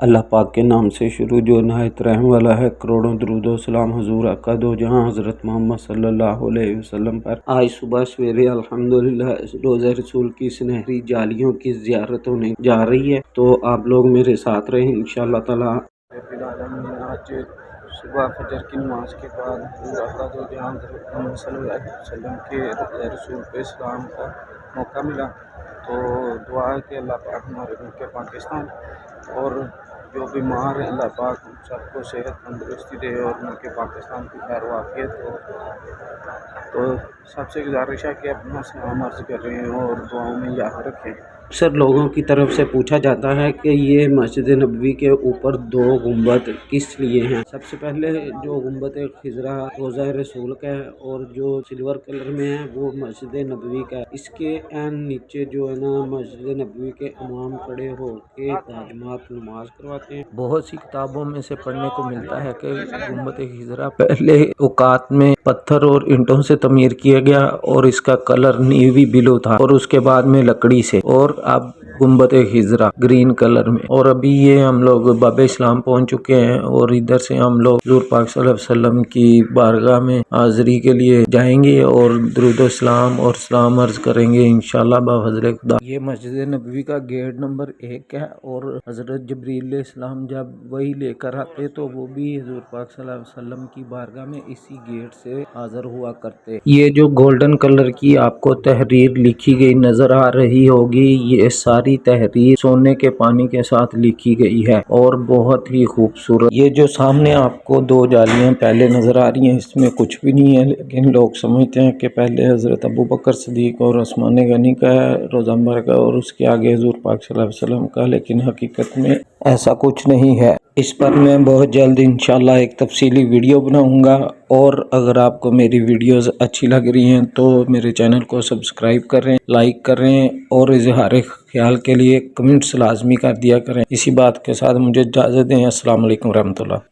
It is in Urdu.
اللہ پاک کے نام سے شروع جو نہایت رحم والا ہے۔ کروڑوں درود و سلام حضور آقا دو جہاں حضرت محمد صلی اللہ علیہ وسلم پر۔ آج صبح سویرے الحمدللہ روزہ رسول کی سنہری جالیوں کی زیارت ہونے جا رہی ہے، تو آپ لوگ میرے ساتھ رہیں انشاءاللہ تعالی۔ آج صبح فجر کی نماز کے بعد حضور آقا دو جہاں حضرت محمد صلی اللہ علیہ وسلم کے روزہ رسول پہ اسلام کا موقع ملا، تو دعا ہے کہ اللہ پاک ہمارے ملک پاکستان اور جو بیمار ہیں اللہ پاک سب کو صحت تندرستی دے اور ملک پاکستان کی خیر و عافیت ہو۔ تو سب سے گزارش ہے کہ اپنا سلام عرض کر رہے ہیں اور دعاؤں میں یاد رکھیں۔ اکثر لوگوں کی طرف سے پوچھا جاتا ہے کہ یہ مسجد نبوی کے اوپر دو گنبد کس لیے ہیں۔ سب سے پہلے جو گنبد خضرا روضہ رسول کا ہے اور جو سلور کلر میں ہے وہ مسجد نبوی کا ہے۔ اس کے عین نیچے جو ہے نا مسجد نبوی کے امام کھڑے ہو کے تاجمات نماز کرواتے ہیں۔ بہت سی کتابوں میں سے پڑھنے کو ملتا ہے کہ گنبد خضرا پہلے اوقات میں پتھر اور اینٹوں سے تعمیر کیا گیا اور اس کا کلر نیوی بلو تھا، اور اس کے بعد میں لکڑی سے، اور اب گنبد خضرا گرین کلر میں۔ اور ابھی یہ ہم لوگ باب اسلام پہنچ چکے ہیں اور ادھر سے ہم لوگ حضور پاک صلی اللہ علیہ وسلم کی بارگاہ میں حاضری کے لیے جائیں گے اور درود و اسلام اور سلام عرض کریں گے انشاءاللہ بفضل خدا۔ یہ مسجد نبوی کا گیٹ نمبر 1 ہے، اور حضرت جبریل علیہ السلام جب وہی لے کر آتے تو وہ بھی حضور پاک صلی اللہ علیہ وسلم کی بارگاہ میں اسی گیٹ سے حاضر ہوا کرتے۔ یہ جو گولڈن کلر کی آپ کو تحریر لکھی گئی نظر آ رہی ہوگی، یہ ساری تحریر سونے کے پانی کے ساتھ لکھی گئی ہے اور بہت ہی خوبصورت۔ یہ جو سامنے آپ کو دو جالیاں پہلے نظر آ رہی ہیں اس میں کچھ بھی نہیں ہے، لیکن لوگ سمجھتے ہیں کہ پہلے حضرت ابوبکر صدیق اور عثمان غنی کا ہے روضہ مبارک اور اس کے آگے حضور پاک صلی اللہ علیہ وسلم کا، لیکن حقیقت میں ایسا کچھ نہیں ہے۔ اس پر میں بہت جلد انشاءاللہ ایک تفصیلی ویڈیو بناؤں گا، اور اگر آپ کو میری ویڈیوز اچھی لگ رہی ہیں تو میرے چینل کو سبسکرائب کریں، لائک کریں اور اظہار خیال کے لیے کمنٹس لازمی کر دیا کریں۔ اسی بات کے ساتھ مجھے اجازت دیں۔ السلام علیکم ورحمۃ اللہ۔